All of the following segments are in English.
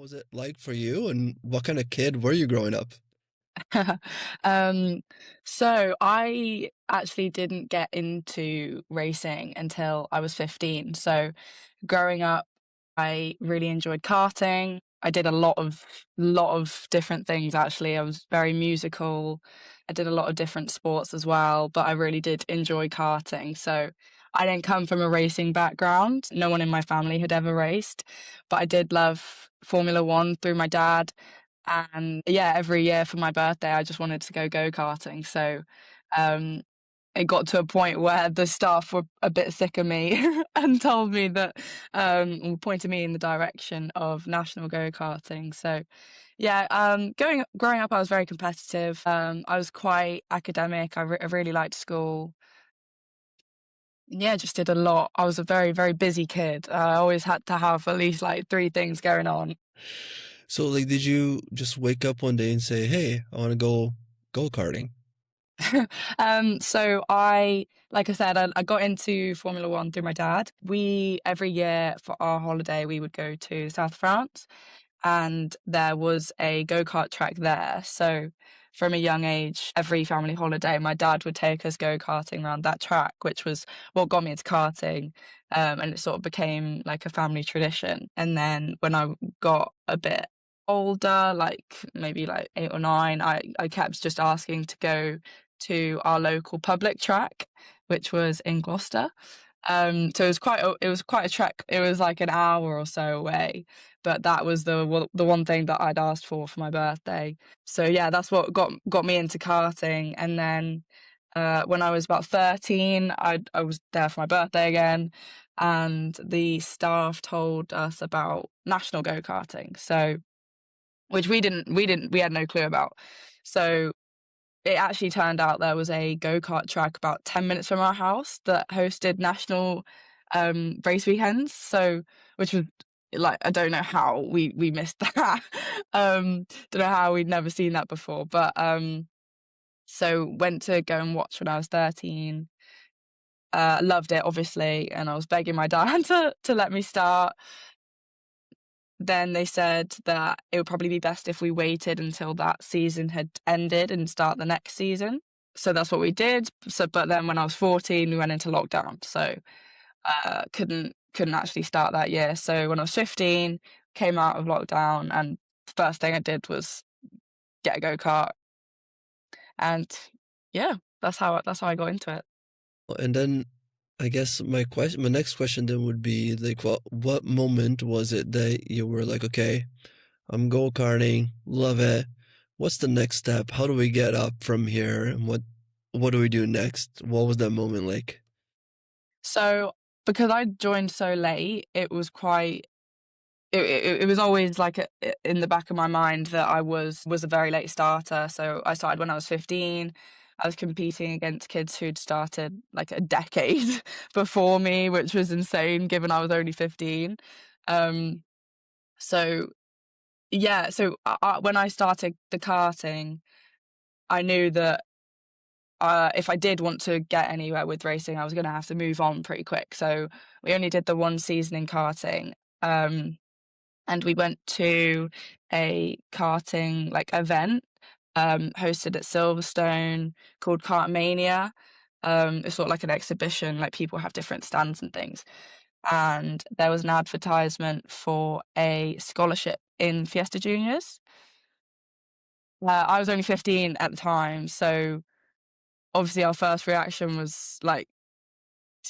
was it like for you, and what kind of kid were you growing up? Um, so I actually didn't get into racing until I was 15. So growing up, I really enjoyed karting. I did a lot of different things actually. I was very musical. I did a lot of different sports as well, but I really did enjoy karting. So I didn't come from a racing background. No one in my family had ever raced, but I did love Formula One through my dad. And yeah, every year for my birthday, I just wanted to go karting. So um, it got to a point where the staff were a bit sick of me and told me that, or pointed me in the direction of national go karting. So yeah, growing up, I was very competitive. I was quite academic. I really liked school. Yeah, just did a lot. I was a very, very busy kid. I always had to have at least like three things going on. So, like, did you just wake up one day and say, "Hey, I want to go karting"? Like I said, I got into Formula One through my dad. Every year for our holiday, we would go to South France, and there was a go-kart track there. So from a young age, every family holiday, my dad would take us go-karting around that track, which was what got me into karting. And it sort of became like a family tradition. And then when I got a bit older, like maybe like 8 or 9, I kept just asking to go to our local public track, which was in Gloucester. So it was quite a trek. It was like an hour or so away, but that was the one thing that I'd asked for my birthday. So yeah, that's what got me into karting. And then when I was about 13, I was there for my birthday again, and the staff told us about national go karting. So which we had no clue about. So it actually turned out there was a go-kart track about 10 minutes from our house that hosted national race weekends. So which was like, I don't know how we missed that. Don't know how we'd never seen that before. But so went to go and watch when I was 13. Loved it obviously, and I was begging my dad to let me start. Then they said that it would probably be best if we waited until that season had ended and start the next season. So that's what we did. So, but then when I was 14, we went into lockdown, so couldn't actually start that year. So when I was 15, came out of lockdown, and the first thing I did was get a go kart, and yeah, that's how I got into it. And then I guess my next question then would be like, what moment was it that you were like, okay, I'm go karting, love it. What's the next step? How do we get up from here? And what do we do next? What was that moment like? So because I joined so late, it was quite it was always like in the back of my mind that I was a very late starter. So I started when I was 15. I was competing against kids who'd started like a decade before me, which was insane given I was only 15. Um, so yeah, so when I started the karting, I knew that if I did want to get anywhere with racing, I was going to have to move on pretty quick. So we only did the one season in karting. And we went to a karting like event hosted at Silverstone called Kartmania. It's sort of like an exhibition, like people have different stands and things. And there was an advertisement for a scholarship in Fiesta Juniors. I was only 15 at the time, so obviously our first reaction was like,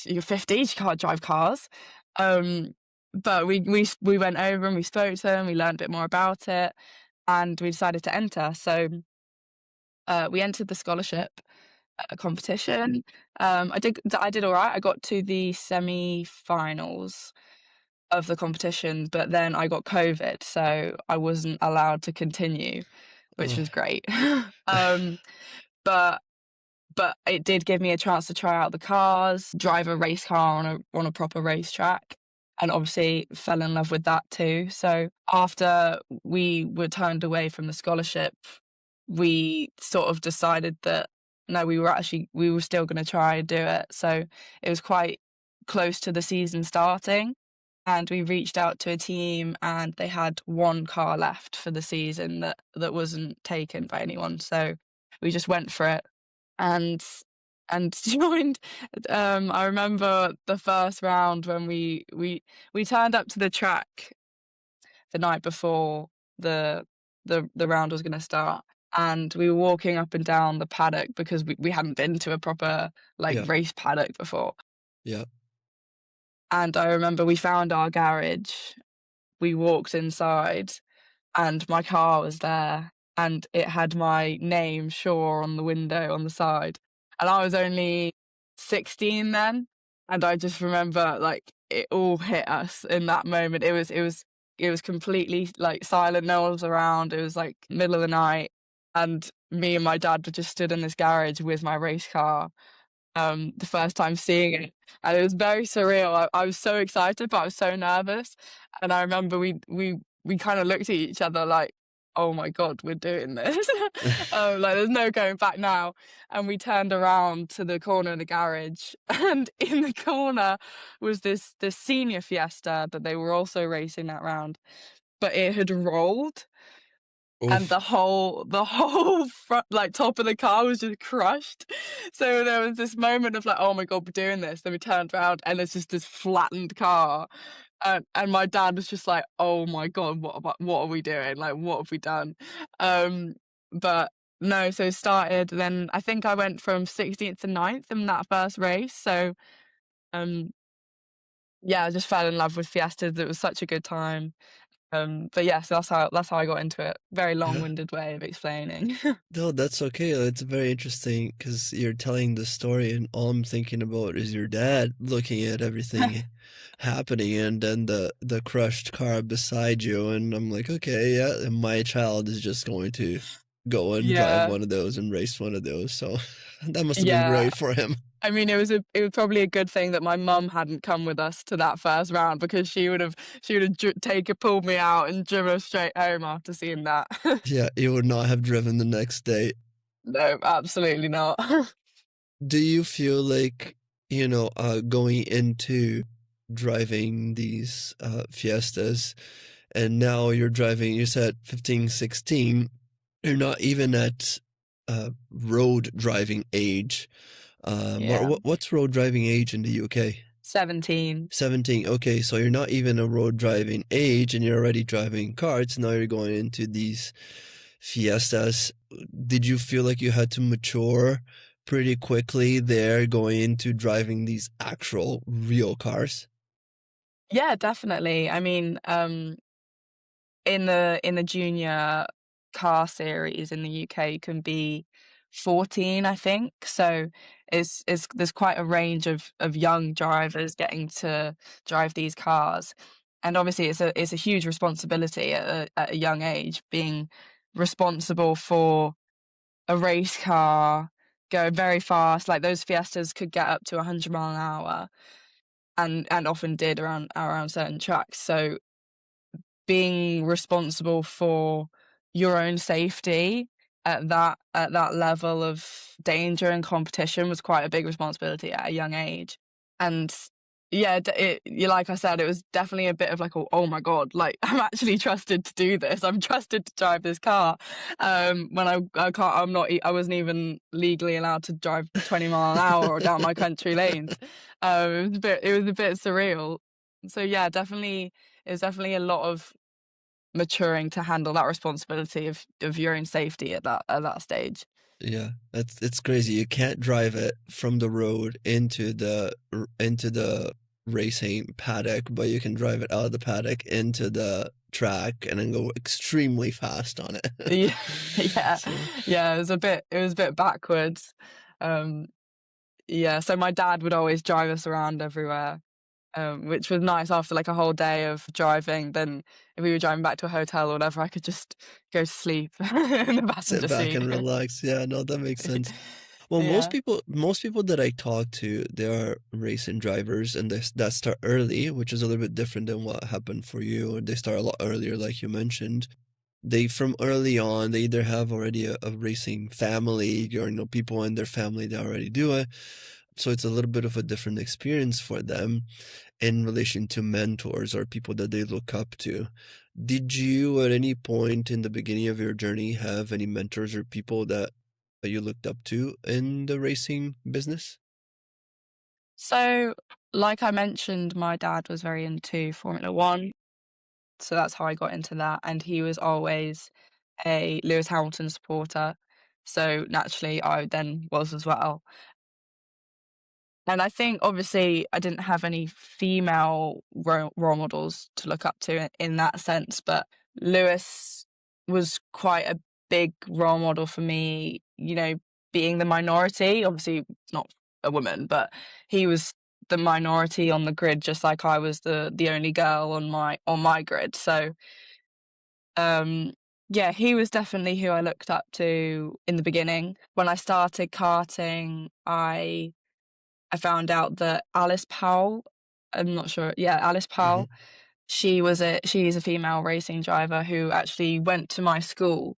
"You're 15, you can't drive cars." Um, but we went over and we spoke to them, we learned a bit more about it, and we decided to enter. So we entered the scholarship competition. I did all right. I got to the semi-finals of the competition, but then I got COVID, so I wasn't allowed to continue, which Oh. was great. um, but but it did give me a chance to try out the cars, drive a race car on a proper racetrack, and obviously fell in love with that too. So after we were turned away from the scholarship, we sort of decided that no, we were still going to try and do it. So it was quite close to the season starting, and we reached out to a team, and they had one car left for the season that wasn't taken by anyone. So we just went for it and joined. I remember the first round when we turned up to the track the night before the round was going to start, and we were walking up and down the paddock because we hadn't been to a proper like Yeah. race paddock before. Yeah. And I remember we found our garage, we walked inside, and my car was there, and it had my name, Shaw, on the window on the side. And I was only 16 then, and I just remember, like, it all hit us in that moment. It was completely, like, silent, no one was around, it was, like, middle of the night, and me and my dad were just stood in this garage with my race car, the first time seeing it, and it was very surreal. I was so excited, but I was so nervous, and I remember we kind of looked at each other like, "Oh my God, we're doing this." Like, there's no going back now, and we turned around to the corner of the garage, and in the corner was this senior Fiesta that they were also racing that round, but it had rolled, and Oof. the whole front, like, top of the car was just crushed. So there was this moment of like, "Oh my God, we're doing this." Then we turned around and it's just this flattened car. And my dad was just like, "Oh my God, what are we doing? Like, what have we done?" Um, but no, so started, then I think I went from 16th to 9th in that first race. So, um, yeah, I just fell in love with Fiestas. It was such a good time. But yeah, so that's how I got into it. Very Yeah. long-winded way of explaining. No, that's okay. It's very interesting because you're telling the story, and all I'm thinking about is your dad looking at everything happening, and then the crushed car beside you, and I'm like, okay, yeah, and my child is just going to go and drive Yeah, one of those and race one of those. So that must have been yeah. great for him. I mean, it was probably a good thing that my mum hadn't come with us to that first round, because she would have pulled me out and driven us straight home after seeing that. Yeah, you would not have driven the next day. No, absolutely not. Do you feel like, going into driving these Fiestas, and now you're driving, you said 15, 16, you're not even at road driving age. Yeah. What's road driving age in the UK? 17. 17. Okay, so you're not even a road driving age and you're already driving carts. Now you're going into these Fiestas. Did you feel like you had to mature pretty quickly there going into driving these actual real cars? Yeah, definitely. I mean, in the junior car series in the UK, you can be 14, I think. So it's there's quite a range of young drivers getting to drive these cars. And obviously it's a huge responsibility at a young age, being responsible for a race car going very fast. Like, those Fiestas could get up to 100 mile an hour, and often did around certain tracks. So being responsible for your own safety at that level of danger and competition was quite a big responsibility at a young age. And yeah, like I said, it was definitely a bit of like, oh my God, like, I'm actually trusted to do this. I'm trusted to drive this car. When I can't, I wasn't even legally allowed to drive 20 mile an hour or down my country lanes. It was a bit surreal. So yeah, definitely, it was definitely a lot of maturing to handle that responsibility of your own safety at that stage. Yeah, it's crazy. You can't drive it from the road into the racing paddock, but you can drive it out of the paddock into the track and then go extremely fast on it. Yeah, yeah, So yeah. It was a bit backwards. Um, yeah. So my dad would always drive us around everywhere, which was nice after like a whole day of driving. Then if we were driving back to a hotel or whatever, I could just go to sleep in the sit passenger back seat. and relax. Yeah, no, that makes sense. Well, Yeah. most people that I talk to, they are racing drivers, and that start early, which is a little bit different than what happened for you. They start a lot earlier, like you mentioned. They from early on, they either have already a racing family, or people in their family that already do it. so it's a little bit of a different experience for them in relation to mentors or people that they look up to. Did you at any point in the beginning of your journey have any mentors or people that you looked up to in the racing business? So, like I mentioned, my dad was very into Formula One, so that's how I got into that. And he was always a Lewis Hamilton supporter. So naturally, I then was as well. And I think obviously I didn't have any female role models to look up to in that sense, but Lewis was quite a big role model for me, being the minority. Obviously, not a woman, but he was the minority on the grid, just like I was the only girl on my grid. So um, yeah, he was definitely who I looked up to in the beginning. When I started karting, I found out that Alice Powell, I'm not sure, yeah, Alice Hmm. Powell, she's a female racing driver who actually went to my school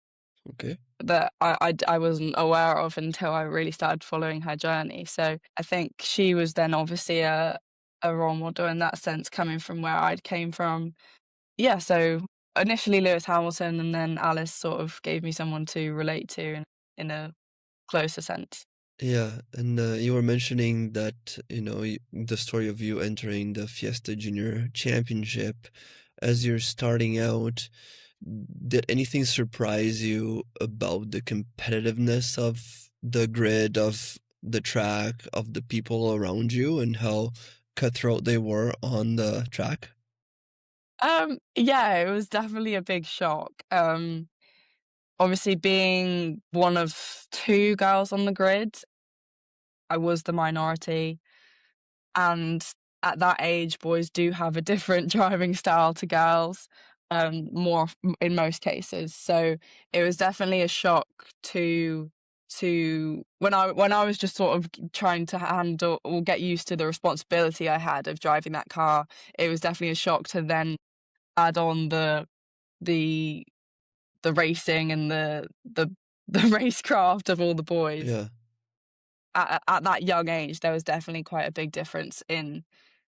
Okay. that I wasn't aware of until I really started following her journey. So I think she was then obviously a role model in that sense, coming from where I came from. Yeah, so initially Lewis Hamilton, and then Alice sort of gave me someone to relate to in a closer sense. Yeah, and you were mentioning that, the story of you entering the Fiesta Junior Championship as you're starting out. Did anything surprise you about the competitiveness of the grid, of the track, of the people around you, and how cutthroat they were on the track? Yeah, it was definitely a big shock. Obviously being one of 2 girls on the grid, I was the minority, and at that age, boys do have a different driving style to girls, more in most cases. So it was definitely a shock to when I was just sort of trying to handle or get used to the responsibility I had of driving that car. It was definitely a shock to then add on the the racing and the racecraft of all the boys. Yeah, At that young age, there was definitely quite a big difference in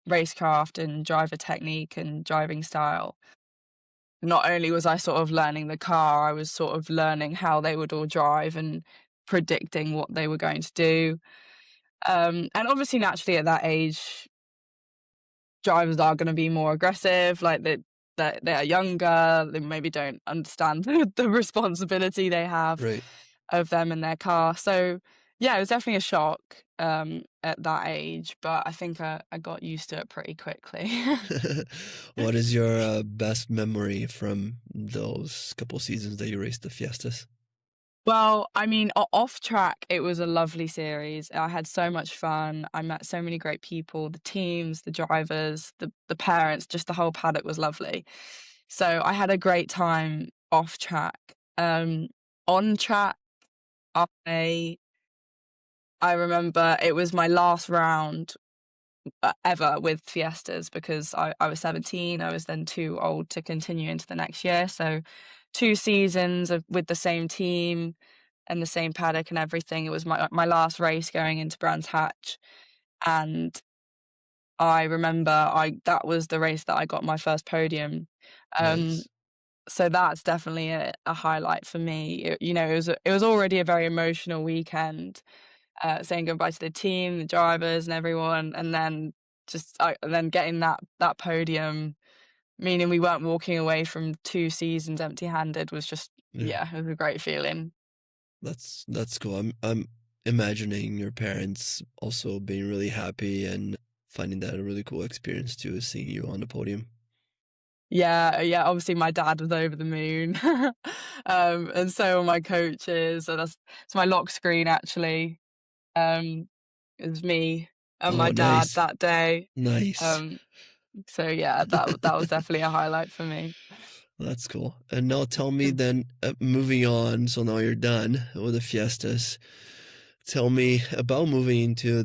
racecraft and driver technique and driving style. Not only was I sort of learning the car, I was sort of learning how they would all drive and predicting what they were going to do. And obviously, naturally, at that age, drivers are going to be more aggressive. Like they are younger, they maybe don't understand the responsibility they have right. of them and their car. So yeah, it was definitely a shock at that age, but I think I got used to it pretty quickly. What is your best memory from those couple seasons that you raced the Fiestas? Well, I mean, off track, it was a lovely series. I had so much fun. I met so many great people, the teams, the drivers, the parents, just the whole paddock was lovely. So I had a great time off track. Um, on track, I I remember it was my last round ever with Fiestas because I was 17. I was then too old to continue into the next year. So 2 seasons with the same team and the same paddock and everything. It was my last race going into Brands Hatch, and I remember I that was the race that I got my first podium. Um, Nice. so that's definitely a highlight for me. It was already a very emotional weekend, saying goodbye to the team, the drivers, and everyone, and then and then getting that podium, meaning we weren't walking away from 2 seasons empty-handed, was just Yeah, yeah, it was a great feeling. that's cool. I'm imagining your parents also being really happy and finding that a really cool experience too, seeing you on the podium. Yeah, yeah, obviously my dad was over the moon, and so were my coaches. So it's my lock screen actually. It was me and my Oh, dad nice. that day. Nice. Um, so yeah, that was definitely a highlight for me. That's cool. And now tell me then, moving on, so now you're done with the Fiestas. Tell me about moving into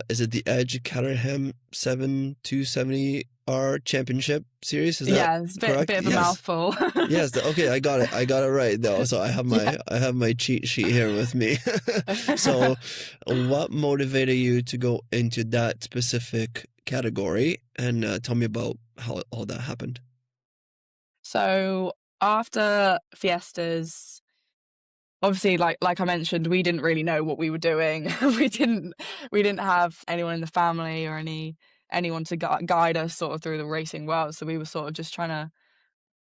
is it the Edge Caterham 7270? our championship series. Is that Yeah, it's a correct? bit of a Yes. mouthful. Yes. Okay, I got it. I got it right though. So Yeah. I have my cheat sheet here with me. So, what motivated you to go into that specific category? And tell me about how all that happened. So after Fiestas, obviously, like I mentioned, we didn't really know what we were doing. We didn't have anyone in the family or anyone to guide us sort of through the racing world. So we were sort of just trying to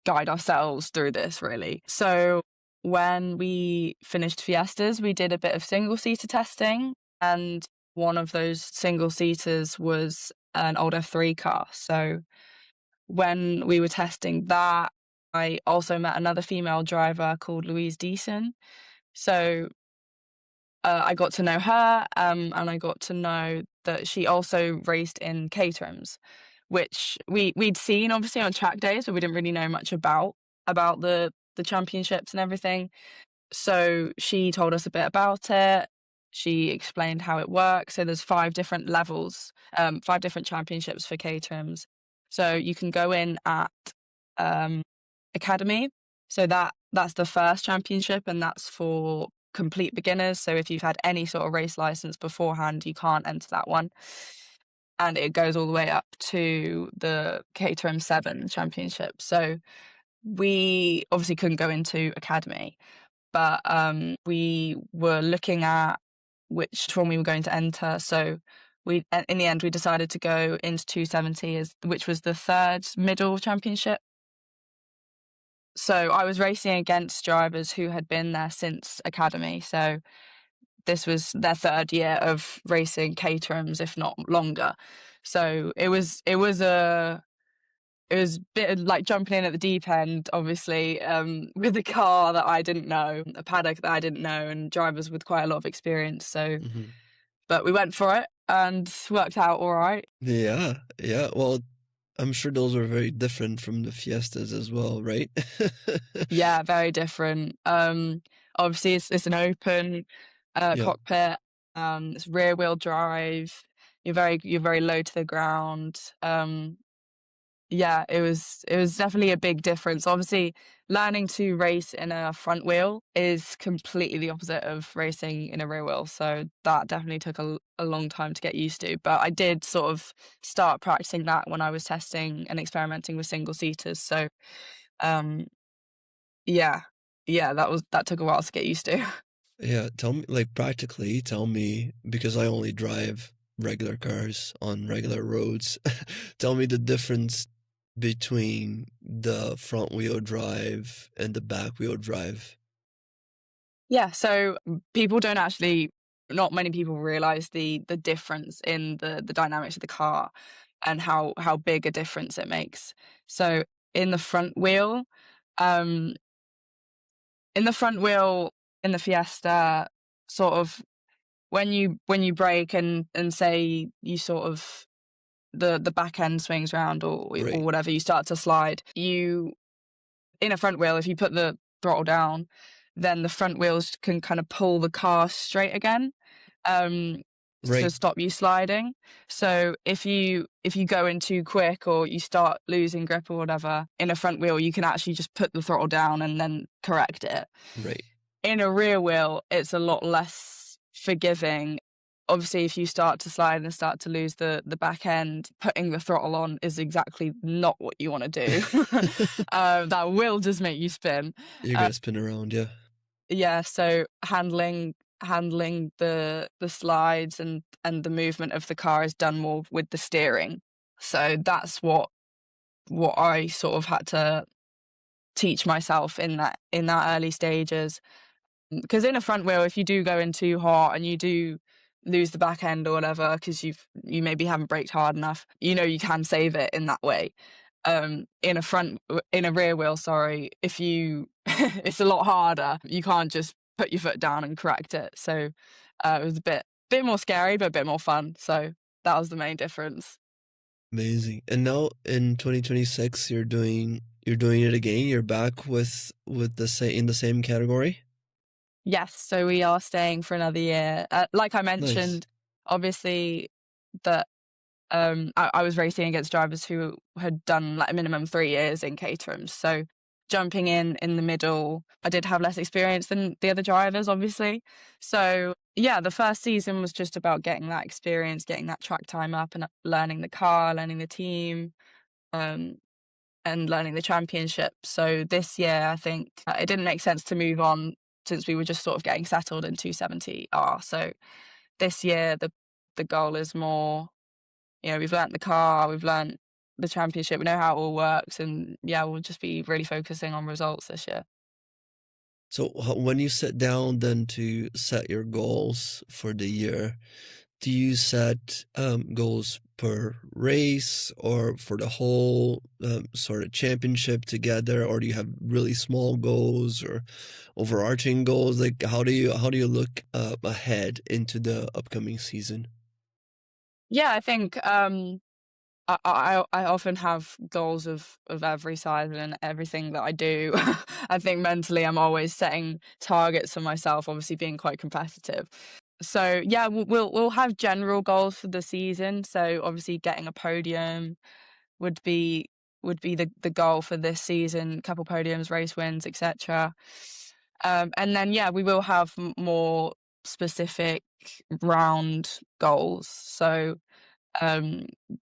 guide ourselves through this, really. So when we finished Fiestas, we did a bit of single seater testing, and one of those single seaters was an old F3 car. So when we were testing that, I also met another female driver called Louise Deason. So I got to know her, and I got to know that she also raced in Caterhams, which we'd seen obviously on track days, but we didn't really know much about the championships and everything. So she told us a bit about it. She explained how it works. So there's 5 different levels, 5 different championships for Caterhams. So you can go in at um, academy. So that's the first championship, and that's for complete beginners. So if you've had any sort of race license beforehand, you can't enter that one. And it goes all the way up to the Caterham 7 championship. So we obviously couldn't go into academy, but we were looking at which one we were going to enter. So in the end, we decided to go into 270, which was the third middle championship. So I was racing against drivers who had been there since academy. So this was their third year of racing Caterhams, if not longer. So it was a bit of like jumping in at the deep end, obviously, with a car that I didn't know, a paddock that I didn't know, and drivers with quite a lot of experience. So, Hmm. but we went for it and worked out all right. Yeah, yeah. Well, I'm sure those were very different from the Fiestas as well, right? Yeah, very different. Obviously, it's an open Yeah. cockpit. It's rear wheel drive. You're very low to the ground. Yeah, it was definitely a big difference. Obviously, learning to race in a front wheel is completely the opposite of racing in a rear wheel. So that definitely took a long time to get used to. But I did sort of start practicing that when I was testing and experimenting with single seaters. So um, yeah, yeah, that took a while to get used to. Yeah, tell me, like practically, tell me, because I only drive regular cars on regular roads. Tell me the difference between the front wheel drive and the back wheel drive. Yeah, so people don't actually not many people realize the difference in the dynamics of the car and how big a difference it makes. So in the front wheel, um, in the front wheel in the Fiesta, sort of when you brake and say you sort of the back end swings round or Right, whatever, you start to slide, you in a front wheel, if you put the throttle down, then the front wheels can kind of pull the car straight again, um, to right, stop you sliding. So if you go in too quick or you start losing grip or whatever in a front wheel, you can actually just put the throttle down and then correct it. right. In a rear wheel, it's a lot less forgiving. Obviously, if you start to slide and start to lose the back end, putting the throttle on is exactly not what you want to do. That will just make you spin. You're Uh, gonna spin around, yeah. yeah, so handling the slides and the movement of the car is done more with the steering. So that's what I sort of had to teach myself in that early stages. Because in a front wheel, if you do go in too hot and you do lose the back end or whatever, because you maybe haven't braked hard enough, you can save it in that way. In a rear wheel, sorry, if you it's a lot harder. You can't just put your foot down and correct it. So it was a bit more scary, but a bit more fun. So that was the main difference. Amazing. And now in 2026, you're doing it again. You're back with the same in the same category. Yes, so we are staying for another year. Like I Nice. mentioned, obviously that I was racing against drivers who had done like a minimum 3 years in Caterham. So jumping in the middle, I did have less experience than the other drivers, obviously. So yeah, the first season was just about getting that experience, getting that track time up, and learning the car, learning the team, um, and learning the championship. So this year, I think it didn't make sense to move on since we were just sort of getting settled in 270R. So this year, the goal is more, we've learnt the car, we've learnt the championship, we know how it all works, and yeah, we'll just be really focusing on results this year. So when you sit down then to set your goals for the year, do you set goals per race or for the whole sort of championship together, or do you have really small goals or overarching goals? Like how do you look ahead into the upcoming season? Yeah, I think I often have goals of every size and everything that I do. I think mentally I'm always setting targets for myself, obviously being quite competitive. So yeah, we'll have general goals for the season. So obviously getting a podium would be the goal for this season, couple podiums, race wins, etc. And then yeah, we will have more specific round goals. So um,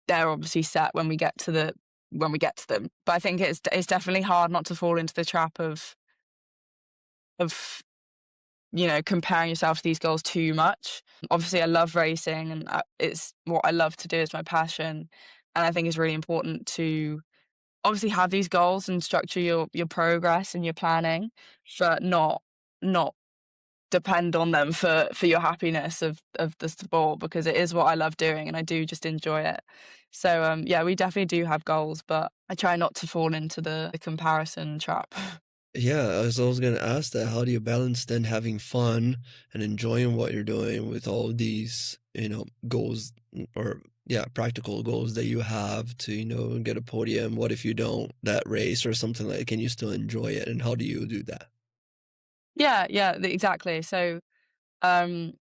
they're obviously set when we get to them. But I think it's definitely hard not to fall into the trap of comparing yourself to these goals too much. Obviously, I love racing, and it's what I love to do. It's my passion, and I think it's really important to obviously have these goals and structure your progress and your planning, but not depend on them for your happiness of the sport, because it is what I love doing and I do just enjoy it. So yeah, we definitely do have goals, but I try not to fall into the comparison trap. Yeah, I was gonna ask that. How do you balance then having fun and enjoying what you're doing with all these, goals or yeah, practical goals that you have to, get a podium? What if you don't that race or something like, can you still enjoy it? And how do you do that? Yeah, yeah, exactly. So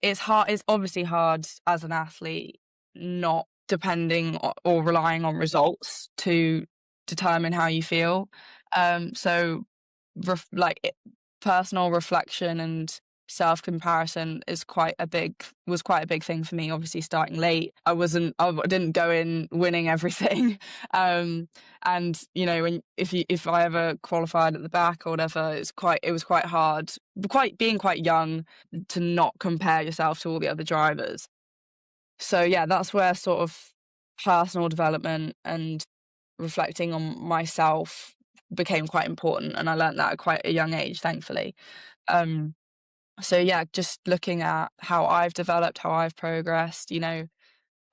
it's hard. It's obviously hard as an athlete, not depending or relying on results to determine how you feel. So, like personal reflection and self comparison is quite a big thing for me. Obviously, starting late, I didn't go in winning everything. um, and if I ever qualified at the back or whatever, it was quite hard. Being quite young to not compare yourself to all the other drivers. So yeah, that's where sort of personal development and reflecting on myself became quite important, and I learnt that at quite a young age, thankfully. Um, so yeah, just looking at how I've developed, how I've progressed, okay,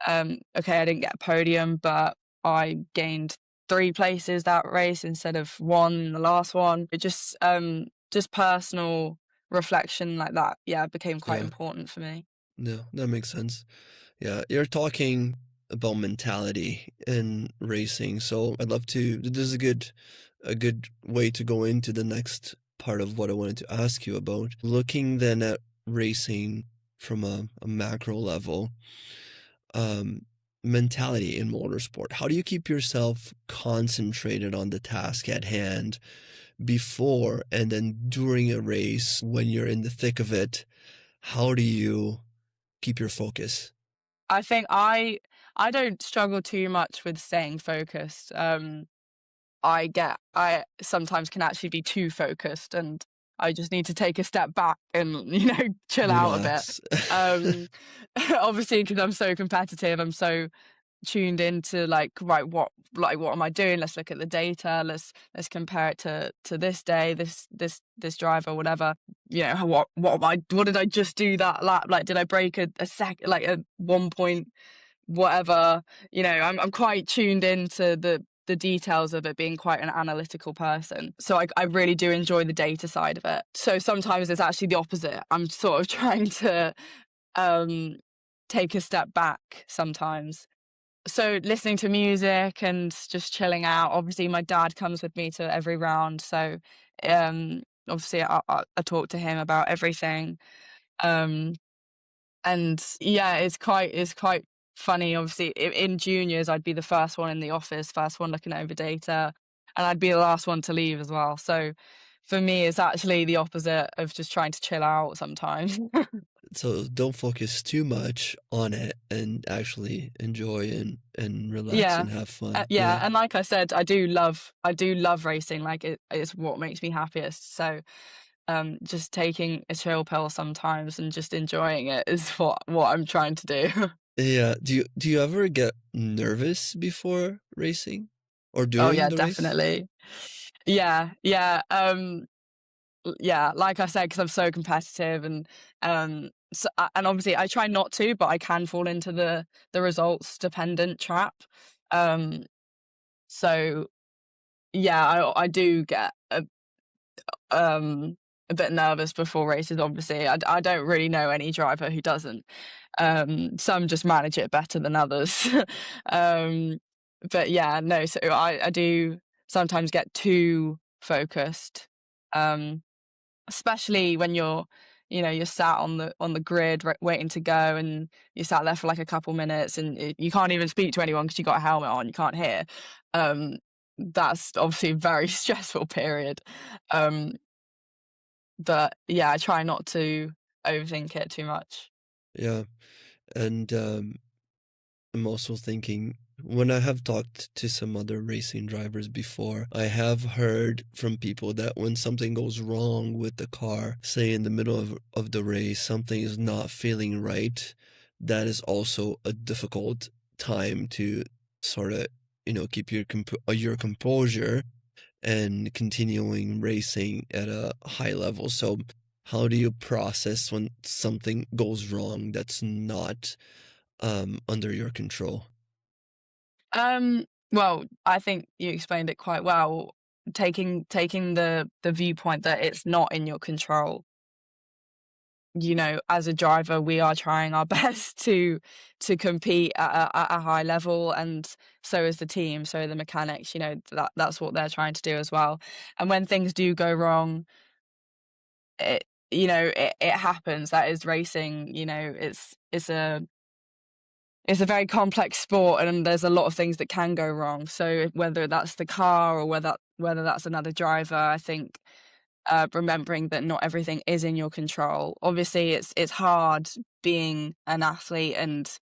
I didn't get a podium, but I gained 3 places that race instead of one in the last one. It just personal reflection like that, yeah, became quite Yeah, important for me. yeah, that makes sense. Yeah, you're talking about mentality in racing, so I'd love to. This is a good way to go into the next part of what I wanted to ask you about. Looking then at racing from a macro level, um, mentality in motorsport. How do you keep yourself concentrated on the task at hand before and then during a race when you're in the thick of it? How do you keep your focus? I think I don't struggle too much with staying focused. I sometimes can actually be too focused, and I just need to take a step back and chill out a bit. Relax. Um, obviously, because I'm so competitive, I'm so tuned into like, right, what am I doing? Let's look at the data. Let's compare it to this day, this driver, whatever. What did I just do that lap? Like, did I break a sec, like a 1 point whatever? I'm quite tuned into the details of it, being quite an analytical person. So I really do enjoy the data side of it. So sometimes it's actually the opposite. I'm sort of trying to um take a step back sometimes. So listening to music and just chilling out. Obviously, my dad comes with me to every round, so obviously I talk to him about everything. Um, and yeah, it's quite funny. Obviously, in juniors, I'd be the first one in the office, first one looking over data, and I'd be the last one to leave as well. So for me, it's actually the opposite of just trying to chill out sometimes. So don't focus too much on it and actually enjoy and relax Yeah. and have fun. Yeah, Yeah. and like I said, I do love racing. Like it's what makes me happiest. So, just taking a chill pill sometimes and just enjoying it is what I'm trying to do. Yeah. Do you ever get nervous before racing or Oh during yeah, the race? definitely. Yeah, yeah. Yeah, like I said, because I'm so competitive and obviously I try not to, but I can fall into the results dependent trap. Um, so yeah, I do get um, a bit nervous before races, obviously. I don't really know any driver who doesn't. Some just manage it better than others. Um, but yeah, no, so I do sometimes get too focused, um, especially when you're sat on the grid waiting to go, and you sat there for like a couple minutes, and you can't even speak to anyone because you got a helmet on, you can't hear. Um, that's obviously a very stressful period. Um, but yeah, I try not to overthink it too much. Yeah. And I'm also thinking when I have talked to some other racing drivers before, I have heard from people that when something goes wrong with the car, say in the middle of the race, something is not feeling right, that is also a difficult time to sort of, keep your composure and continuing racing at a high level. So, how do you process when something goes wrong that's not under your control? Well, I think you explained it quite well. Taking the viewpoint that it's not in your control. As a driver, we are trying our best to compete at a high level, and so is the team, so are the mechanics. That's what they're trying to do as well. And when things do go wrong, it happens. That is racing. It's a very complex sport, and there's a lot of things that can go wrong. So whether that's the car or whether that's another driver, I think remembering that not everything is in your control. Obviously, it's hard being an athlete, and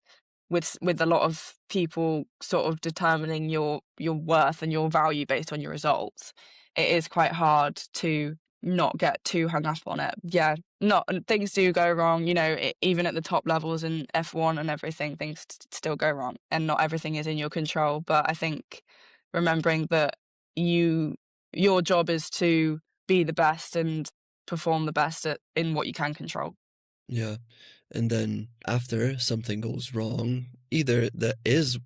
with a lot of people sort of determining your worth and your value based on your results. It is quite hard to not get too hung up on it. Yeah, not things do go wrong. Even at the top levels in F1 and everything, things still go wrong, and not everything is in your control. But I think remembering that you your job is to be the best and perform the best in what you can control. Yeah. And then after something goes wrong, either that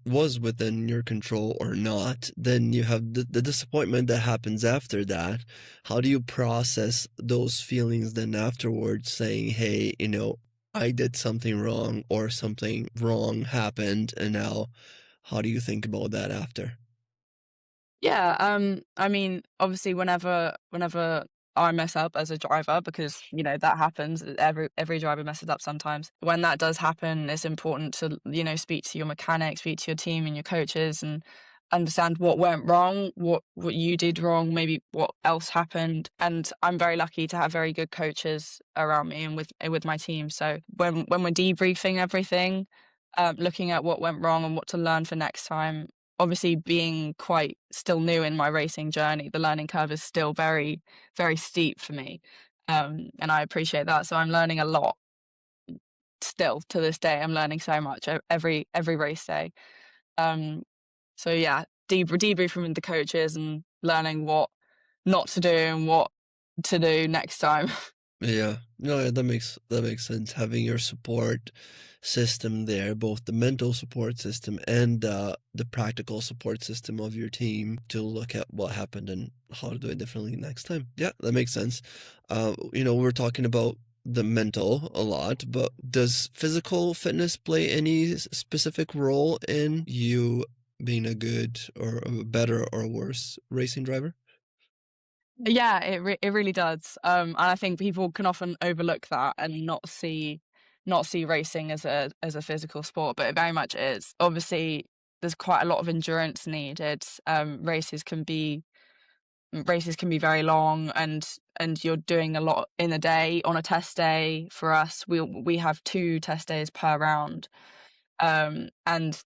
was within your control or not, then you have the disappointment that happens after that. How do you process those feelings then afterwards, saying, hey, I did something wrong or something wrong happened, and now how do you think about that after? Yeah, I mean, obviously, whenever I mess up as a driver, because that happens. Every driver messes up sometimes. When that does happen, it's important to speak to your mechanic, speak to your team and your coaches, and understand what went wrong, what you did wrong, maybe what else happened. And I'm very lucky to have very good coaches around me and with my team. So when we're debriefing everything, looking at what went wrong and what to learn for next time, obviously being quite still new in my racing journey, the learning curve is still very, very steep for me. And I appreciate that. So I'm learning a lot still to this day. I'm learning so much every race day. Um, so yeah, debriefing with the coaches and learning what not to do and what to do next time. Yeah, no, yeah, that makes sense. Having your support system there, both the mental support system and the practical support system of your team to look at what happened and how to do it differently next time. Yeah, that makes sense. We're talking about the mental a lot, but does physical fitness play any specific role in you being a good or a better or worse racing driver? Yeah, it really does. And I think people can often overlook that and not see, not see racing as a physical sport, but it very much is. Obviously, there's quite a lot of endurance needed. Races can be very long, and you're doing a lot in a day. On a test day for us, we have 2 test days per round, and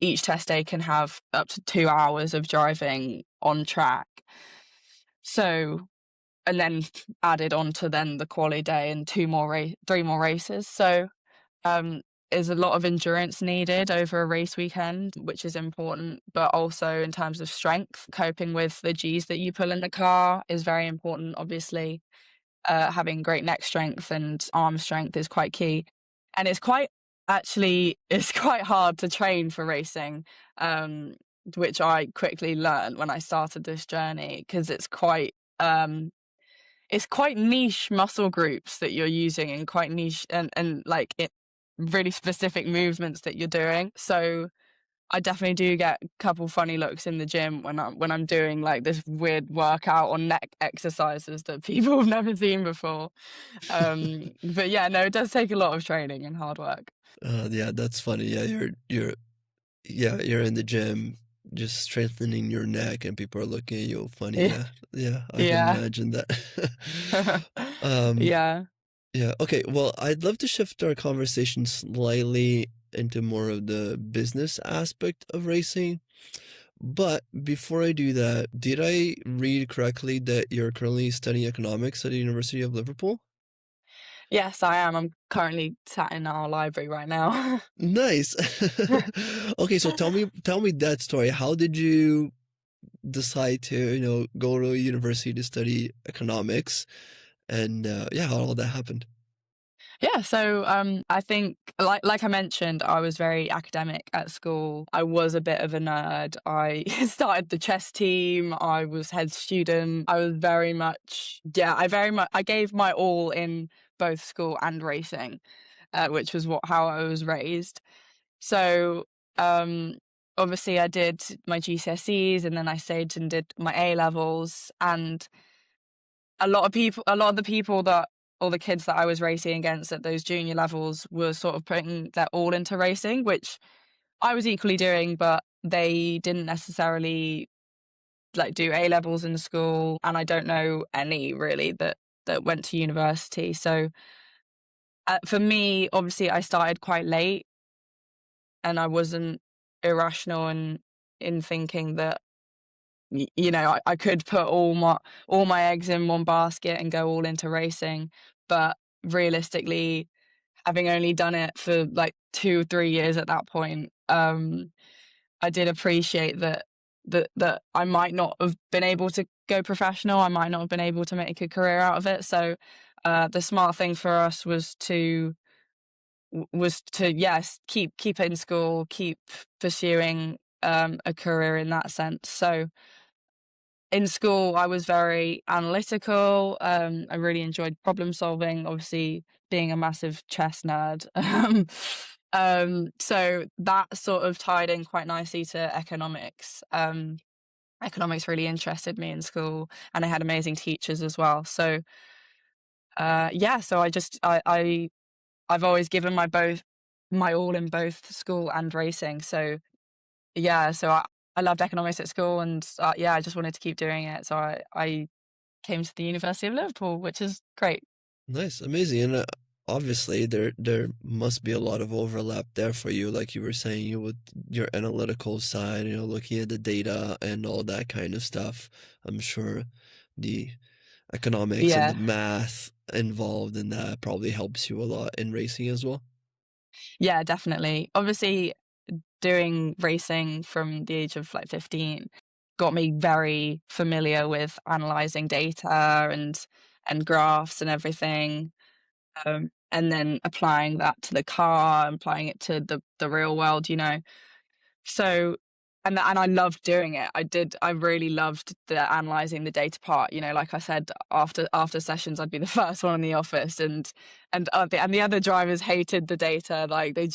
each test day can have up to 2 hours of driving on track. So, and then added on to then the quali day and 3 more races. So, is a lot of endurance needed over a race weekend, which is important, but also in terms of strength, coping with the G's that you pull in the car is very important, obviously. Having great neck strength and arm strength is quite key. And it's quite hard to train for racing, which I quickly learned when I started this journey, because it's quite niche muscle groups that you're using, and quite niche and like really specific movements that you're doing. So I definitely do get a couple funny looks in the gym when I'm doing like this weird workout on neck exercises that people have never seen before. But yeah, no, it does take a lot of training and hard work. Yeah, that's funny. Yeah, you're in the gym just strengthening your neck and people are looking at you funny. Yeah. Yeah. Yeah, I can Yeah. imagine that. Um, Yeah. yeah, okay. Well, I'd love to shift our conversation slightly into more of the business aspect of racing. But before I do that, did I read correctly that you're currently studying economics at the University of Liverpool? Yes, I am. I'm currently sat in our library right now. Nice. Okay, so tell me that story. How did you decide to, go to a university to study economics? And yeah, how all that happened? Yeah, so I think like I mentioned, I was very academic at school. I was a bit of a nerd. I started the chess team. I was head student. I was very much I gave my all in both school and racing, which was how I was raised. So um obviously I did my GCSEs, and then I stayed and did my A levels, and a lot of the people that or the kids that I was racing against at those junior levels were sort of putting their all into racing, which I was equally doing, but they didn't necessarily like do A levels in school, and I don't know any really that went to university. So for me, obviously, I started quite late, and I wasn't irrational in thinking that I could put all my eggs in one basket and go all into racing, but realistically, having only done it for like 2 3 years at that point, I did appreciate that I might not have been able to go professional. I might not have been able to make a career out of it. So the smart thing for us was to yes keep it in school, keep pursuing a career in that sense. So in school, I was very analytical. I really enjoyed problem solving, obviously being a massive chess nerd. So that sort of tied in quite nicely to economics. Economics really interested me in school, and I had amazing teachers as well. So yeah, so I've always given my all in both school and racing. So yeah, so I loved economics at school, and yeah, I just wanted to keep doing it. So I came to the University of Liverpool, which is great. Nice, amazing. And obviously there must be a lot of overlap there for you, like you were saying, with your analytical side, looking at the data and all that kind of stuff. I'm sure the economics and the Yeah, math involved in that probably helps you a lot in racing as well. yeah, definitely. Obviously, doing racing from the age of like 15 got me very familiar with analyzing data and graphs and everything. And then applying that to the car, applying it to the real world, you know. So, and I loved doing it. I really loved the analyzing the data part. You know, like I said, after sessions, I'd be the first one in the office, and the other drivers hated the data. Like they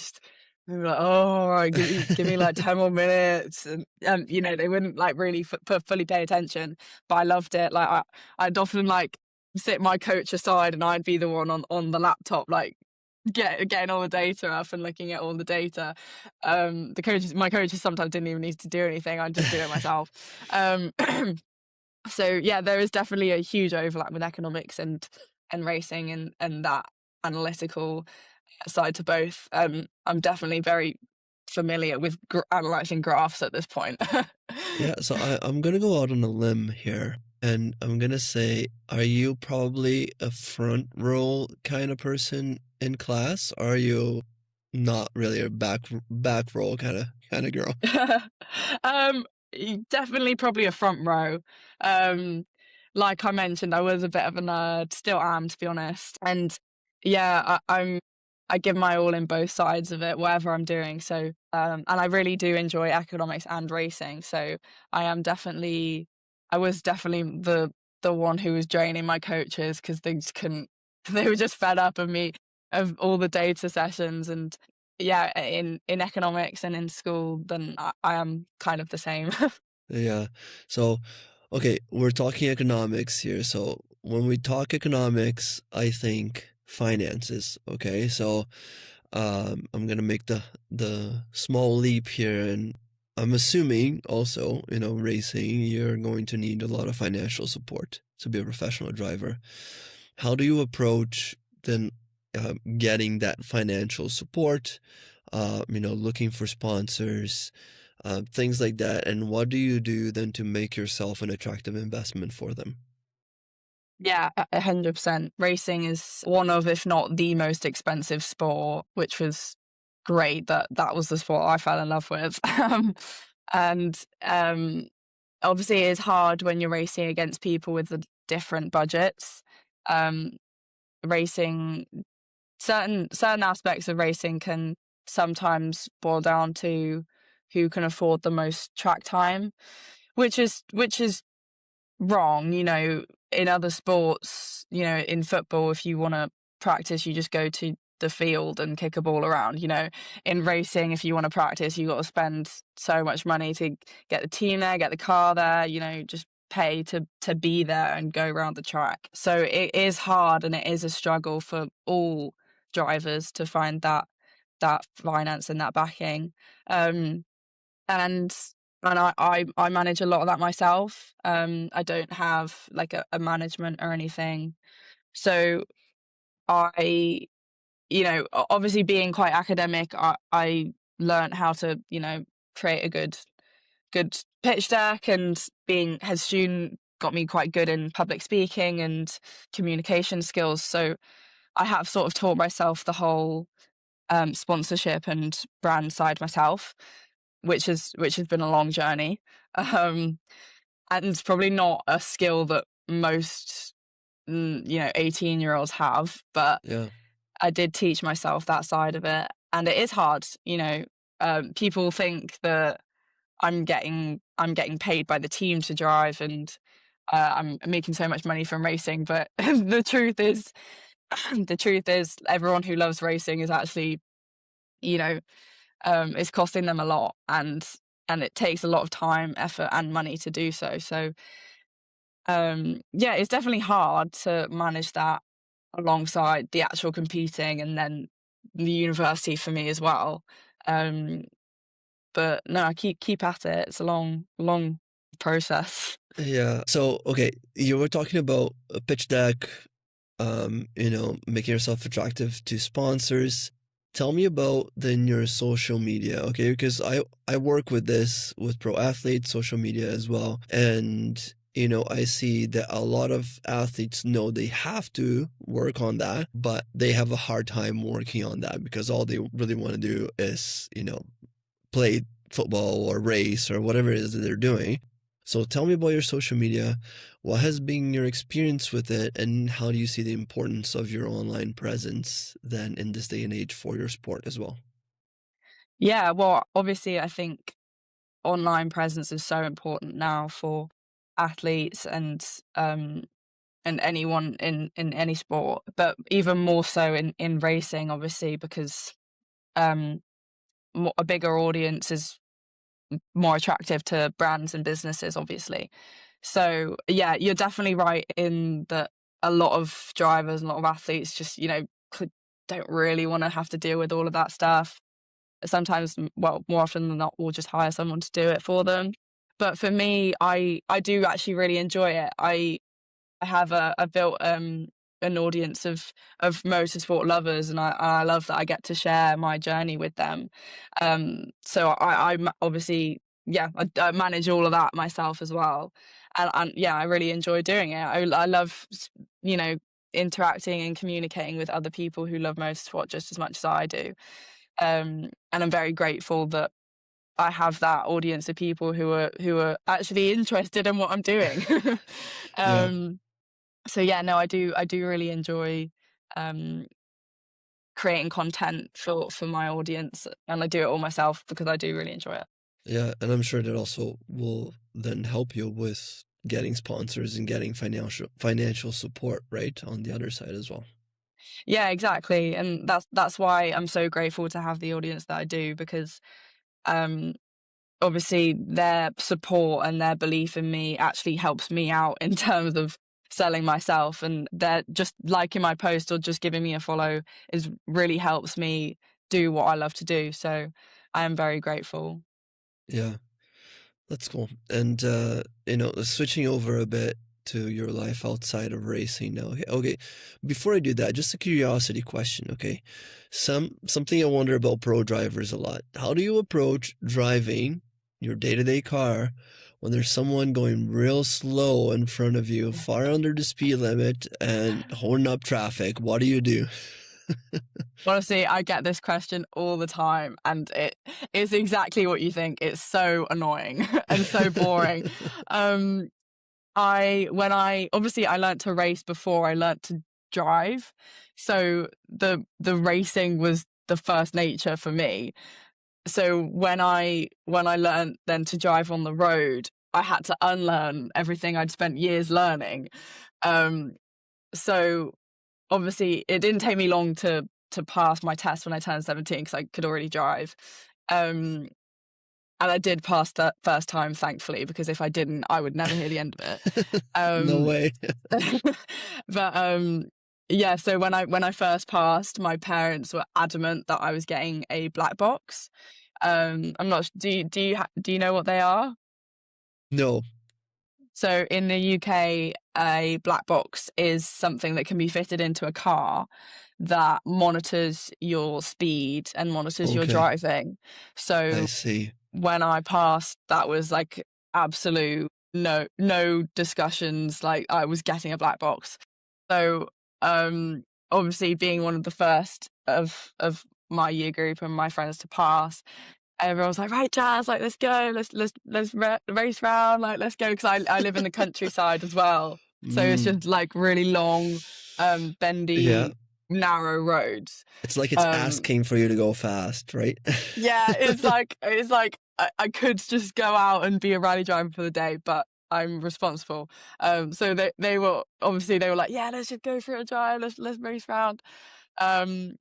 were like, "Oh, all right, give me like 10 more minutes," and they wouldn't like really fully pay attention. But I loved it. Like I'd often like sit my coach aside, and I'd be the one on the laptop, like getting all the data up and looking at all the data. My coaches sometimes didn't even need to do anything. I'd just do it myself. Um, so yeah, there is definitely a huge overlap with economics and racing and that analytical side to both. I'm definitely very familiar with analyzing graphs at this point. Yeah, so I'm gonna go out on a limb here, and I'm gonna say, are you probably a front row kind of person in class? Or are you not really a back row kind of girl? um, Definitely probably a front row. Um, like I mentioned, I was a bit of a nerd, still am to be honest. And yeah, I give my all in both sides of it, whatever I'm doing. So and I really do enjoy economics and racing. So I was definitely the one who was draining my coaches because they just couldn't they were just fed up of me of all the data sessions and yeah, in economics and in school, then I am kind of the same. Yeah. So, okay, we're talking economics here. So when we talk economics, I think finances. Okay. So I'm gonna make the small leap here, and I'm assuming also, racing, you're going to need a lot of financial support to be a professional driver. How do you approach then getting that financial support? Looking for sponsors, things like that. And what do you do then to make yourself an attractive investment for them? Yeah, 100%. Racing is one of, if not the most expensive sport, which was great that that was the sport I fell in love with. And obviously, it is hard when you're racing against people with the different budgets. Um, Racing certain aspects of racing can sometimes boil down to who can afford the most track time, which is wrong. In other sports, in football, if you want to practice, you just go to the field and kick a ball around. In racing, if you want to practice, you got to spend so much money to get the team there, get the car there. Just pay to be there and go around the track. So it is hard and it is a struggle for all drivers to find that finance and that backing. Um, and I manage a lot of that myself. I don't have like a management or anything. So I, obviously being quite academic, I learned how to, create a good pitch deck, and being head student got me quite good in public speaking and communication skills. So I have sort of taught myself the whole sponsorship and brand side myself, which has been a long journey, um, and it's probably not a skill that most 18-year-olds have, but Yeah. I did teach myself that side of it, and it is hard. People think that I'm getting paid by the team to drive, and I'm making so much money from racing, but the truth is everyone who loves racing is actually, you know it's costing them a lot, and it takes a lot of time, effort, and money to do so. So, yeah, it's definitely hard to manage that alongside the actual competing and then the university for me as well. Um, but no, I keep at it. It's a long process. Yeah. So, okay, you were talking about a pitch deck, making yourself attractive to sponsors. Tell me about then your social media, okay? Because I work with this with pro athletes, social media as well. And I see that a lot of athletes know they have to work on that, but they have a hard time working on that because all they really want to do is, play football or race or whatever it is that they're doing. So tell me about your social media. What has been your experience with it, and how do you see the importance of your online presence then in this day and age for your sport as well? Yeah, well, obviously, I think online presence is so important now for athletes and anyone in any sport, but even more so in racing, obviously, because um a bigger audience is more attractive to brands and businesses, obviously. So yeah, you're definitely right in that a lot of drivers and a lot of athletes just don't really want to have to deal with all of that stuff. Sometimes, well, more often than not, we'll just hire someone to do it for them. But for me, I do actually really enjoy it. I have I've built an audience of motorsport lovers, and I love that I get to share my journey with them. So I'm obviously, yeah, I manage all of that myself as well, and yeah, I really enjoy doing it. I love, you know, interacting and communicating with other people who love motorsport just as much as I do. And I'm very grateful that I have that audience of people who are actually interested in what I'm doing. Yeah. um, so yeah, no, I do really enjoy um, creating content for my audience, and I do it all myself because I do really enjoy it. Yeah, and I'm sure that also will then help you with getting sponsors and getting financial support, right, on the other side as well. Yeah, exactly, and that's why I'm so grateful to have the audience that I do, because um, obviously their support and their belief in me actually helps me out in terms of selling myself, and they're just liking my post or just giving me a follow is really helps me do what I love to do. So I am very grateful. Yeah, that's cool. And switching over a bit to your life outside of racing now. Okay, before I do that, just a curiosity question, okay? Something I wonder about pro drivers a lot. How do you approach driving your day-to-day car when there's someone going real slow in front of you, far under the speed limit and horning up traffic? What do you do? Honestly, I get this question all the time, and it is exactly what you think. It's so annoying and so boring. Um, when I obviously I learnt to race before I learnt to drive, so the racing was the first nature for me. So when I learnt then to drive on the road, I had to unlearn everything I'd spent years learning. Um, so obviously it didn't take me long to pass my test when I turned 17 because I could already drive. Um, and I did pass that first time, thankfully, because if I didn't, I would never hear the end of it. No Um, way. but yeah, so when I first passed, my parents were adamant that I was getting a black box. I'm not. Do you know what they are? No. So in the UK, a black box is something that can be fitted into a car that monitors your speed and monitors your Okay. driving. I So see. when I passed, that was like absolute no discussions. Like I was getting a black box. So obviously being one of the first of my year group and my friends to pass, everyone was like, right, Jazz, like let's go, race round, like let's go, because I live in the countryside as well, so it's Mm, just like really long, yeah. bendy, narrow roads. It's like it's Um, asking for you to go fast, right? yeah, it's like I could just go out and be a rally driver for the day, but I'm responsible. So they were obviously they were like, yeah, let's just go for a drive, let's race round. Um,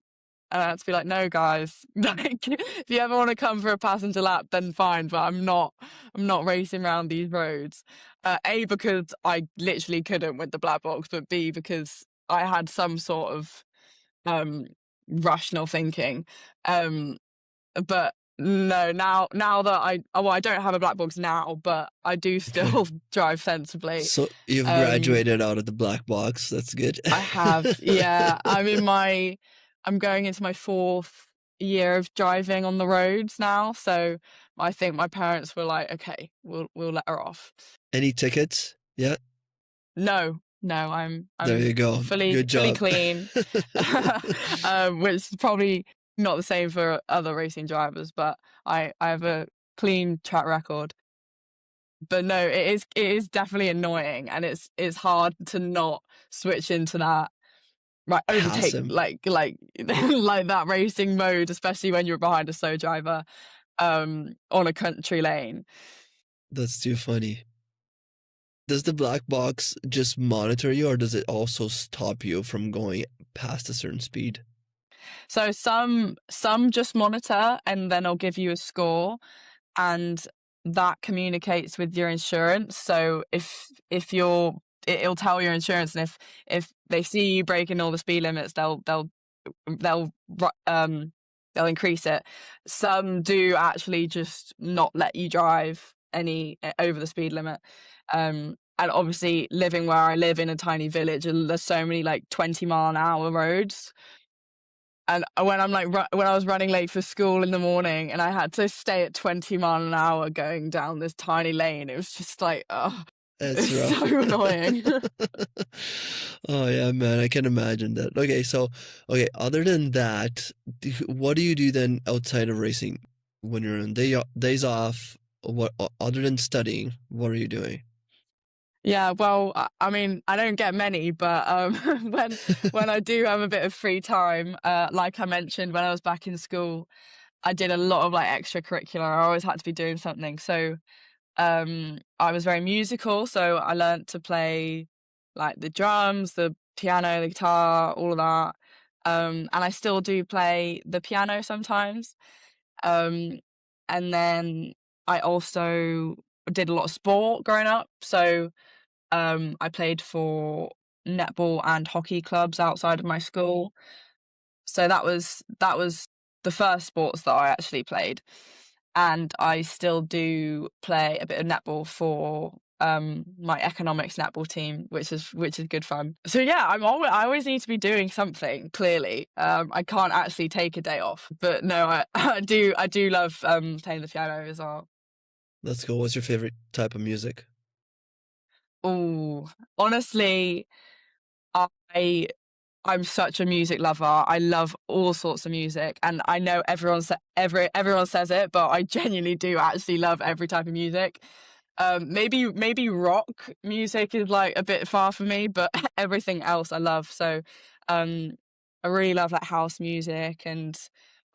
and I had to be like, no, guys, like if you ever want to come for a passenger lap, then fine, but I'm not racing around these roads. A, because I literally couldn't with the black box, but B, because I had some sort of um rational thinking. Um, but no, now that I don't have a black box now, but I do Okay. still drive sensibly. So you've Um, graduated out of the black box. That's good. I have, yeah. I'm going into my fourth year of driving on the roads now, so I think my parents were like, "Okay, we'll let her off." Any tickets? Yeah. No, no, There I'm you go. fully Good fully job. clean, which is probably not the same for other racing drivers, but I have a clean track record. But no, it is definitely annoying, and it's hard to not switch into that. Right, Pass overtake, him. like like that racing mode, especially when you're behind a slow driver, on a country lane. That's too funny. Does the black box just monitor you, or does it also stop you from going past a certain speed? So some just monitor and then I'll give you a score, and that communicates with your insurance. So if you're it'll tell your insurance, and if they see you breaking all the speed limits, they'll they'll they'll increase it. Some do actually just not let you drive any over the speed limit. And obviously, living where I live in a tiny village, and there's so many like 20-mile-an-hour roads. And when I'm like when I was running late for school in the morning, and I had to stay at 20 mile an hour going down this tiny lane, it was just like, oh, It's it's rough. so annoying. Oh yeah, man, I can imagine that. Okay, so okay, other than that, what do you do then outside of racing when you're on days off? What other than studying, what are you doing? Yeah, well, I mean, I don't get many, but when I do have a bit of free time, like I mentioned, when I was back in school, I did a lot of like extracurricular. I always had to be doing something. So I was very musical, so I learnt to play like the drums, the piano, the guitar, all of that. And I still do play the piano sometimes. Um, and then I also did a lot of sport growing up. So I played for netball and hockey clubs outside of my school. So that was the first sports that I actually played. And I still do play a bit of netball for my economics netball team, which is good fun. So yeah, I always need to be doing something, clearly. I can't actually take a day off. But no, I do love playing the piano as well. Let's go. What's your favorite type of music? Oh, honestly, I I'm such a music lover. I love all sorts of music, and I know everyone says it, but I genuinely do actually love every type of music. Maybe rock music is like a bit far for me, but everything else I love. So, um, I really love like house music and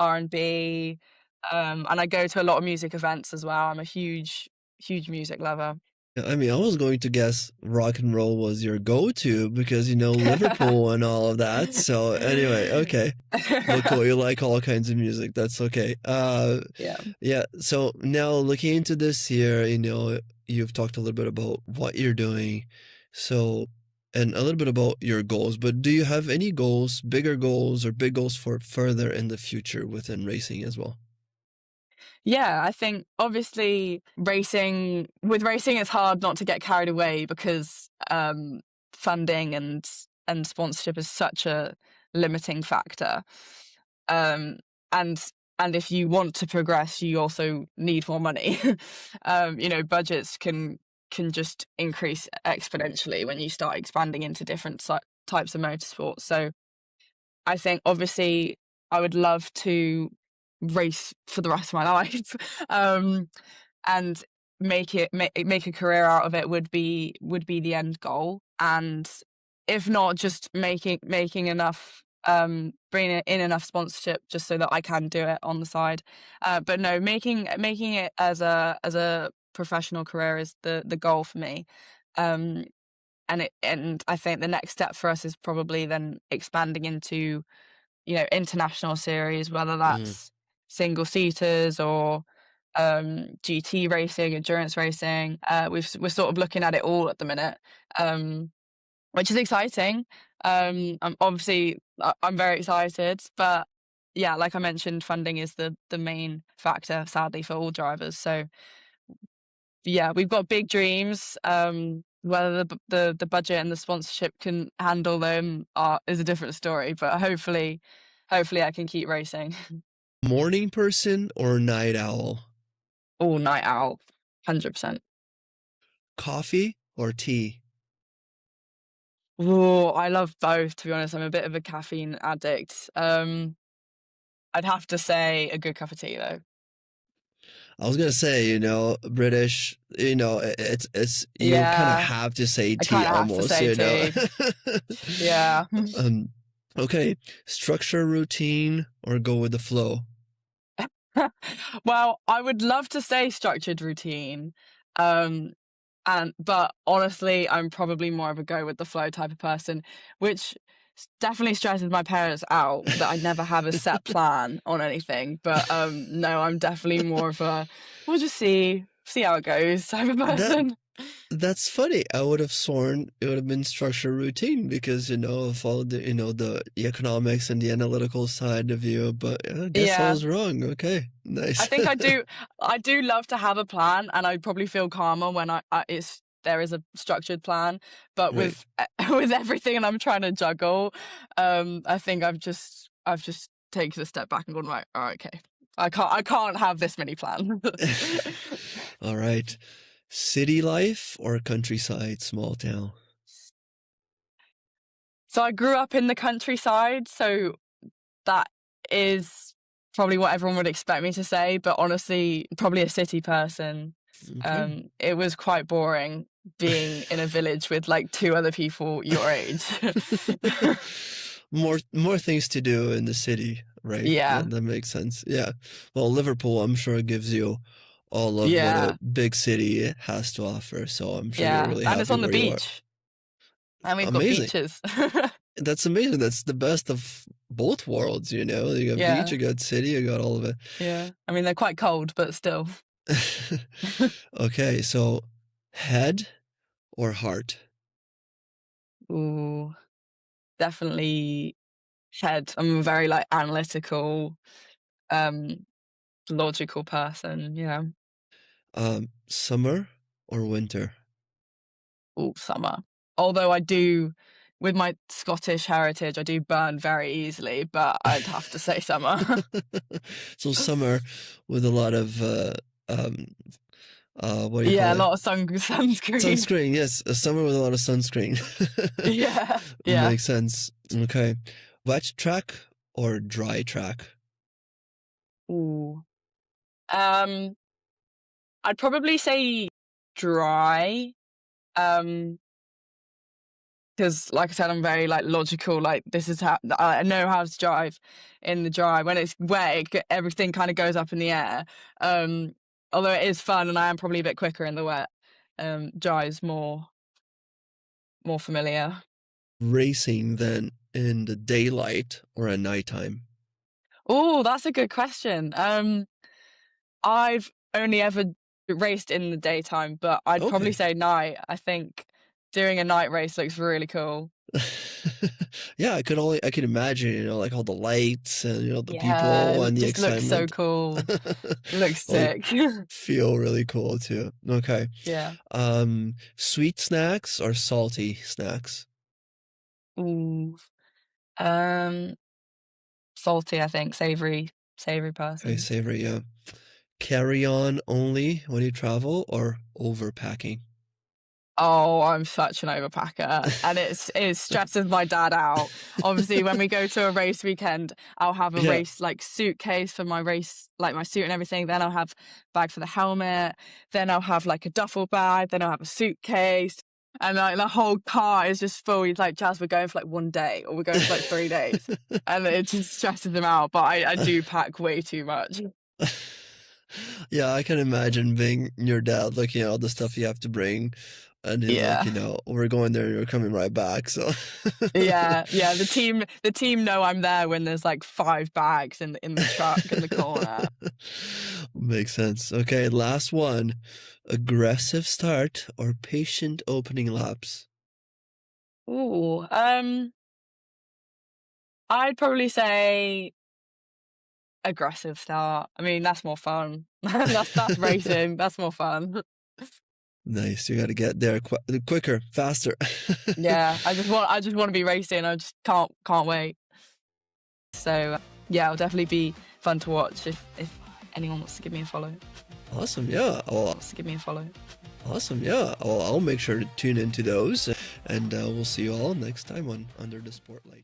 R&B, and I go to a lot of music events as well. I'm a huge music lover. Yeah, I mean, I was going to guess rock and roll was your go-to because you know Liverpool and all of that. So anyway, okay. But cool, you like all kinds of music. That's okay. Yeah. Yeah. So now looking into this year, you know, you've talked a little bit about what you're doing. So, and a little bit about your goals, but do you have any goals, bigger goals or big goals for further in the future within racing as well? Yeah, I think obviously with racing it's hard not to get carried away because funding and sponsorship is such a limiting factor. Um and and if you want to progress, you also need more money. Budgets can just increase exponentially when you start expanding into different types of motorsports. So I think obviously I would love to race for the rest of my life, and make a career out of it would be the end goal. And if not, just making enough, bringing in enough sponsorship just so that I can do it on the side. But no, making it as a professional career is the goal for me. Um, and I think the next step for us is probably then expanding into, international series, whether Mm. that's single seaters or GT racing, endurance racing. We're sort of looking at it all at the minute, which is exciting. I'm very excited, but yeah, like I mentioned, funding is the main factor, sadly, for all drivers. So yeah, we've got big dreams. Whether the budget and the sponsorship can handle them is a different story. But hopefully I can keep racing. Morning person or night owl? All night owl, 100%. Coffee or tea? Oh, I love both. To be honest, I'm a bit of a caffeine addict. I'd have to say a good cup of tea though. I was gonna say, you know, British, you know, it's you kind of Yeah, have to say I tea kind of have to almost, say you know. tea. Yeah. um, okay, structure routine or go with the flow. Well, I would love to say structured routine. Um, but honestly, I'm probably more of a go with the flow type of person, which definitely stresses my parents out that I never have a set plan on anything. But no, I'm definitely more of a we'll just see how it goes type of That person. That's funny. I would have sworn it would have been structured routine because, follow the economics and the analytical side of you, but I guess I Yeah. was wrong. Okay, I nice. think I do love to have a plan, and I probably feel calmer when there is a structured plan. But Right. with with everything and I'm trying to juggle, I think I've just taken a step back and gone, right, all right, okay. I can't have this many plans. All right. City life or countryside, small town? So I grew up in the countryside, so that is probably what everyone would expect me to say, but honestly, probably a city person. Okay. It was quite boring being in a village with like two other people your age. More things to do in the city, right? Yeah, That makes sense. Yeah. Well, Liverpool, I'm sure gives you all of what a yeah, big city has to offer, so I'm sure you're yeah. really And it's happy on the where you are. beach, and we've got Amazing. beaches. That's amazing. That's the best of both worlds, you know? You got beach, Yeah, you got city, you got all of it. yeah. I mean, they're quite cold, but still. Okay, so head or heart? Ooh, definitely head. I'm a very like analytical, um, logical person. Yeah. Summer or winter? All summer. Although I do, with my Scottish heritage, I do burn very easily, but I'd have to say summer. So summer with a lot of um what do you call Yeah, a it? lot of sunscreen. Sunscreen, yes, a summer with a lot of sunscreen. Yeah, yeah. Makes sense. Okay. Wet track or dry track? Ooh. Um, I'd probably say dry. Um, because like I said, I'm very like logical. Like this is how I know how to drive in the dry. When it's wet, everything kind of goes up in the air. Um, although it is fun, and I am probably a bit quicker in the wet. Dry is more familiar. Racing then in the daylight or at nighttime? Oh, that's a good question. I've only ever raced in the daytime, but I'd probably Okay. say night. I think doing a night race looks really cool. Yeah, I could imagine, like all the lights and the Yeah, people it and the just looks so excitement. cool. Looks Like sick. feel really cool too. Okay. Yeah. Sweet snacks or salty snacks? Ooh. Um, salty, I think. Savory Okay, person. savory, yeah. Carry on only when you travel or overpacking? Oh, I'm such an overpacker, and it stresses my dad out. Obviously, when we go to a race weekend, I'll have a Yeah. race like suitcase for my race, like my suit and everything. Then I'll have bag for the helmet. Then I'll have like a duffel bag. Then I'll have a suitcase, and like the whole car is just full. He's like, "Jazz, we're going for like 1 day, or we're going for like 3 days," and it just stresses him out. But I do pack way too much. Yeah, I can imagine being your dad, looking at all the stuff you have to bring, and he's like, Yeah. we're going there, you're coming right back. So Yeah, yeah, the team know I'm there when there's, like, 5 bags in the truck in the corner. makes sense. Okay, last one. Aggressive start or patient opening laps? Ooh, I'd probably say aggressive start. I mean, that's more fun. That's racing, that's more fun. Nice. You got to get there quicker, faster. Yeah, I just wanna be racing, I just can't wait. So, yeah, it'll definitely be fun to watch if anyone wants to give me a follow. Awesome. Yeah. Well, Wants to give me a follow. awesome. Yeah. Well, I'll make sure to tune into those, and we'll see you all next time on Under the Spotlight.